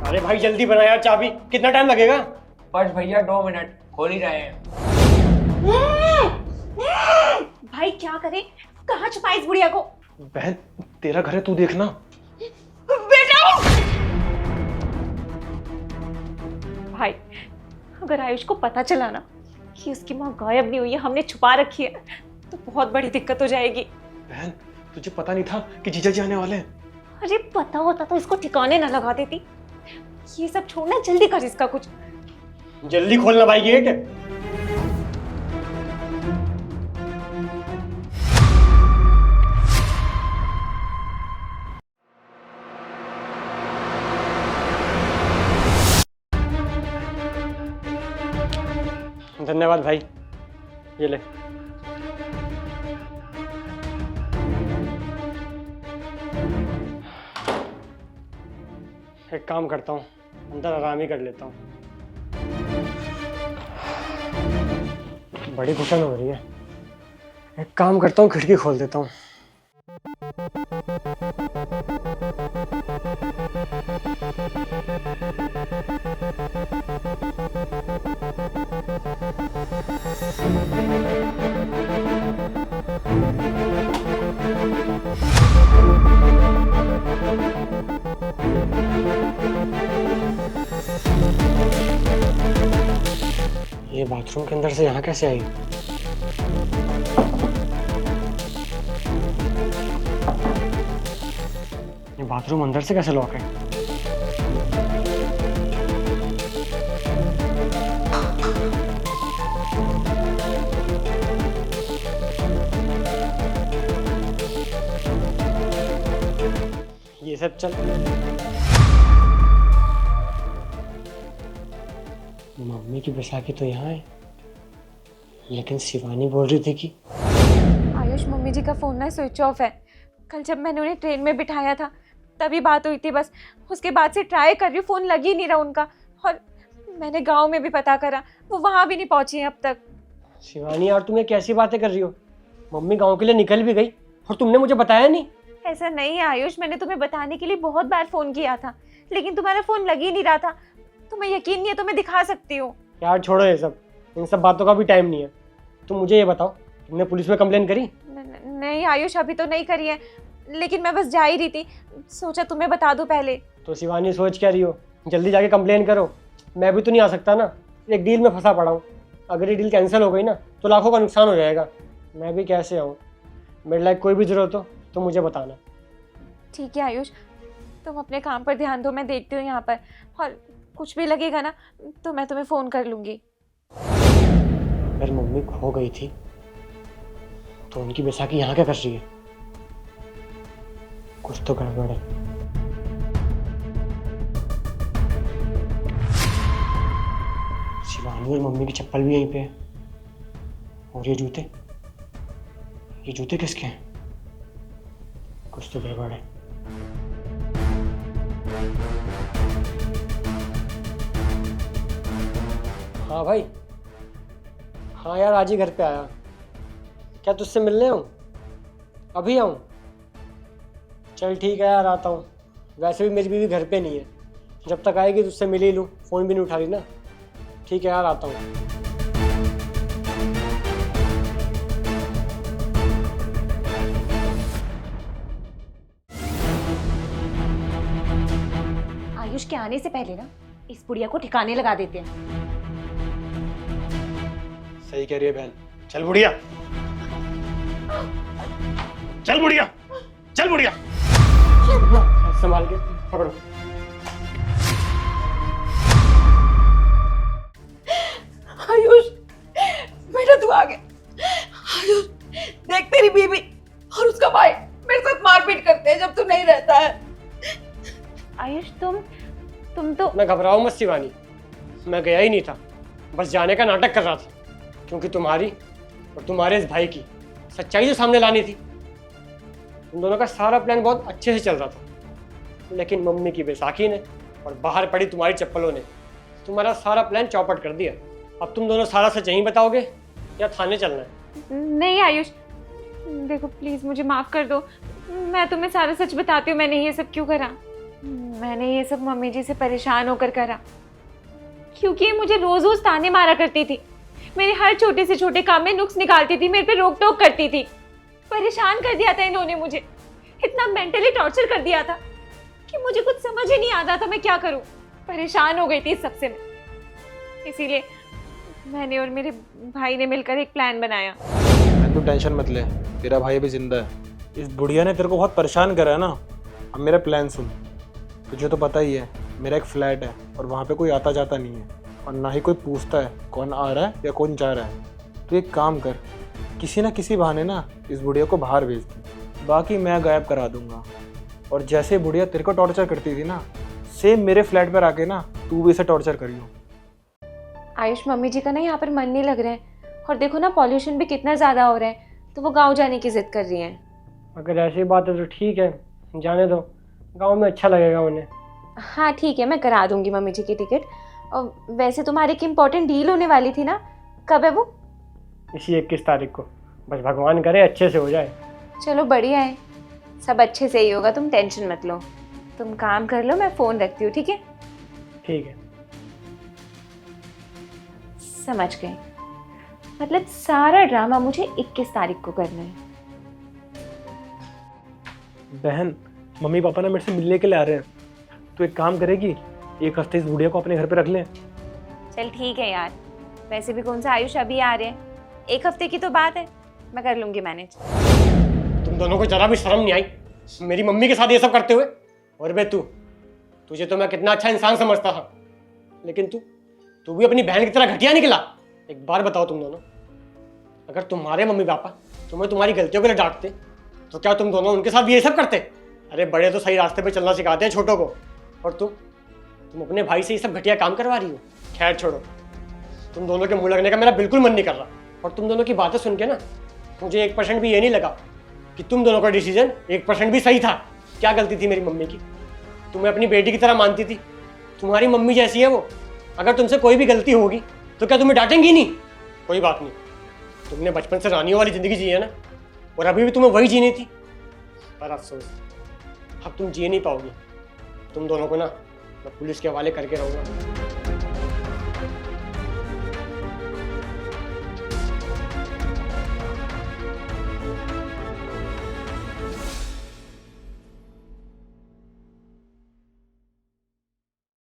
अरे भाई जल्दी बना यार, चाबी कितना टाइम लगेगा? बस भैया 2 मिनट, खोल ही रहे हैं। भाई क्या करे, कहाँ छुपाई इस बुढ़िया को? बहन तेरा घर है, तू देखना। बेटा भाई, अगर आयुष को पता चला ना कि उसकी माँ गायब नहीं हुई है, हमने छुपा रखी है, तो बहुत बड़ी दिक्कत हो जाएगी। बहन तुझे पता नहीं था कि जीजा जी आने वाले हैं? अरे पता होता तो इसको ठिकाने ना लगा देती। ये सब छोड़ना, जल्दी कर इसका कुछ। जल्दी खोलना भाई गेट। धन्यवाद भाई, ये ले। एक काम करता हूँ, अंदर आराम ही कर लेता हूँ। बड़ी घुटन हो रही है, एक काम करता हूँ, खिड़की खोल देता हूँ। ये बाथरूम के अंदर से यहाँ कैसे आई? ये बाथरूम अंदर से कैसे लॉक है? ये सब चल। मम्मी की बैसाखी तो यहाँ है, लेकिन शिवानी बोल रही थी कि आयुष, मम्मी जी का फोन ना स्विच ऑफ है। कल जब मैंने उन्हें ट्रेन में बिठाया था तभी बात हुई थी, बस उसके बाद से ट्राई कर रही हूँ, फोन लग ही नहीं रहा उनका। और मैंने गांव में भी पता करा, वो वहां भी नहीं पहुंची हैं अब तक। शिवानी यार, तुम ये कैसी बातें कर रही हो? मम्मी गांव के लिए निकल भी गई और तुमने मुझे बताया नहीं? ऐसा नहीं है आयुष, मैंने तुम्हें बताने के लिए बहुत बार फोन किया था, लेकिन तुम्हारा फोन लग ही नहीं रहा था। तुम्हें यकीन नहीं है तो मैं दिखा सकती हूँ। यार छोड़ो ये सब, इन सब बातों का भी टाइम नहीं है। तुम मुझे ये बताओ, तुमने पुलिस में कंप्लेन करी? नहीं आयुष, अभी तो नहीं करी है, लेकिन मैं बस जा ही रही थी, सोचा तुम्हें बता दूं पहले। तो शिवानी सोच क्या रही हो? जल्दी जाके कंप्लेन करो। मैं भी तो नहीं आ सकता ना, एक डील में फंसा पड़ा हूँ। अगर ये डील कैंसिल हो गई ना तो लाखों का नुकसान हो जाएगा। मैं भी कैसे आऊँ? मेरे लायक कोई भी जरूरत हो तो मुझे बताना। ठीक है आयुष, तुम अपने काम पर ध्यान दो, मैं देखती हूँ यहाँ पर, और कुछ भी लगेगा ना तो मैं तुम्हें फ़ोन कर लूँगी। अगर मम्मी खो गई थी तो उनकी बैसाखी यहाँ क्या कर रही है? कुछ तो गड़बड़ है। शिवानी और मम्मी की चप्पल भी यहीं पे है। और ये जूते किसके हैं? कुछ तो गड़बड़ है। हाँ भाई, हाँ यार आज ही घर पे आया। क्या तुझसे मिलने आऊँ? अभी आऊँ? चल ठीक है यार, आता हूँ। वैसे भी मेरी बीवी घर पे नहीं है, जब तक आएगी तुझसे मिल ही लूँ। फ़ोन भी नहीं उठा रही ना। ठीक है यार, आता हूँ। आयुष के आने से पहले ना इस बुढ़िया को ठिकाने लगा देते हैं। सही कह रही है बहन। चल बुढ़िया, चल बुढ़िया, चल बुढ़िया। संभाल के पकड़ो। आयुष बेटा, तू आ गया। आयुष देख, तेरी बीवी और उसका भाई मेरे साथ मारपीट करते हैं जब तू नहीं रहता है। आयुष तुम तो मैं घबराओ मत शिवानी, मैं गया ही नहीं था, बस जाने का नाटक कर रहा था, क्योंकि तुम्हारी और तुम्हारे इस भाई की सच्चाई जो सामने लानी थी। तुम दोनों का सारा प्लान बहुत अच्छे से चल रहा था, लेकिन मम्मी की बैसाखी ने और बाहर पड़ी तुम्हारी चप्पलों ने तुम्हारा सारा प्लान चौपट कर दिया। अब तुम दोनों सारा सच यहीं बताओगे या थाने चलना है? नहीं आयुष, देखो प्लीज मुझे माफ कर दो, मैं तुम्हें सारा सच बताती हूँ, मैंने ये सब क्यों करा। मैंने ये सब मम्मी जी से परेशान होकर करा, क्योंकि ये मुझे रोज रोज ताने मारा करती थी, मेरे हर छोटे से छोटे काम में नुक्स निकालती थी, मेरे पे रोक टोक करती थी। परेशान कर दिया था इन्होंने मुझे, इतना मेंटली टॉर्चर कर दिया था कि मुझे कुछ समझ ही नहीं आता था मैं क्या करूं। परेशान हो गई थी इस सबसे मैं, इसीलिए मैंने और मेरे भाई ने मिलकर एक प्लान बनाया। तू टेंशन मत ले, तेरा भाई अभी जिंदा है। इस बुढ़िया ने तेरे को बहुत परेशान करा है ना। अब मेरा प्लान सुन, तुझे तो पता ही है मेरा एक फ्लैट है और वहाँ पे कोई आता जाता नहीं है और ना ही कोई पूछता है कौन आ रहा है या कौन जा रहा है। तो एक काम कर, किसी ना किसी बहाने ना इस बुढ़िया को बाहर भेज दे, बाकी मैं गायब करा दूंगा। और जैसे बुढ़िया तेरे को टॉर्चर करती थी ना, सेम मेरे फ्लैट पर आके ना तू भी इसे टॉर्चर करियो। आयुष, मम्मी जी का ना यहाँ पर मन नहीं लग रहा है, और देखो ना पॉल्यूशन भी कितना ज़्यादा हो रहा है, तो वो गांव जाने की जिद कर रही हैं। अगर ऐसी बात है तो ठीक है, जाने दो, गांव में अच्छा लगेगा उन्हें। हाँ ठीक है, मैं करा दूंगी मम्मी जी की टिकट। और वैसे तुम्हारी एक इम्पोर्टेंट डील होने वाली थी ना, कब है वो? इसी 21 तारीख को, बस भगवान करे अच्छे से हो जाए। चलो बढ़िया है, सब अच्छे से ही होगा, तुम टेंशन मत लो। तुम काम कर लो, मैं फ़ोन रखती हूँ, ठीक है? ठीक है। समझ गए, मतलब सारा ड्रामा मुझे 21 तारीख को करना है। बहन, मम्मी पापा ना मेरे से मिलने के लिए आ रहे हैं, तो एक काम करेगी, एक हफ्ते इस बुढ़िया को अपने घर पे रख ले। चल ठीक है यार, वैसे भी कौन सा आयुष अभी आ रहे हैं, एक हफ्ते की तो बात है, मैं कर लूँगी मैनेज। तुम दोनों को जरा भी शर्म नहीं आई मेरी मम्मी के साथ ये सब करते हुए? और बे तुझे तो मैं कितना अच्छा इंसान समझता था, लेकिन तू भी अपनी बहन की तरह घटिया निकला। एक बार बताओ तुम दोनों, अगर तुम्हारे मम्मी पापा तुम्हें तुम्हारी गलतियों के लिए डांटते तो क्या तुम दोनों उनके साथ भी ये सब करते? अरे बड़े तो सही रास्ते पे चलना सिखाते हैं छोटों को, और तुम अपने भाई से ये सब घटिया काम करवा रही हो। खैर छोड़ो, तुम दोनों के मुंह लगने का मेरा बिल्कुल मन नहीं कर रहा। और तुम दोनों की बातें सुन के ना मुझे 1% भी ये नहीं लगा कि तुम दोनों का डिसीजन 1% भी सही था। क्या गलती थी मेरी मम्मी की? तुम्हें अपनी बेटी की तरह मानती थी, तुम्हारी मम्मी जैसी है वो। अगर तुमसे कोई भी गलती होगी तो क्या तुम्हें डांटेंगी नहीं? कोई बात नहीं, तुमने बचपन से रानियों वाली ज़िंदगी जी है ना, और अभी भी तुम्हें वही जीनी थी। पर अफसोस, अब तुम जी नहीं पाओगी। तुम दोनों को ना मैं पुलिस के हवाले करके रहूँगा।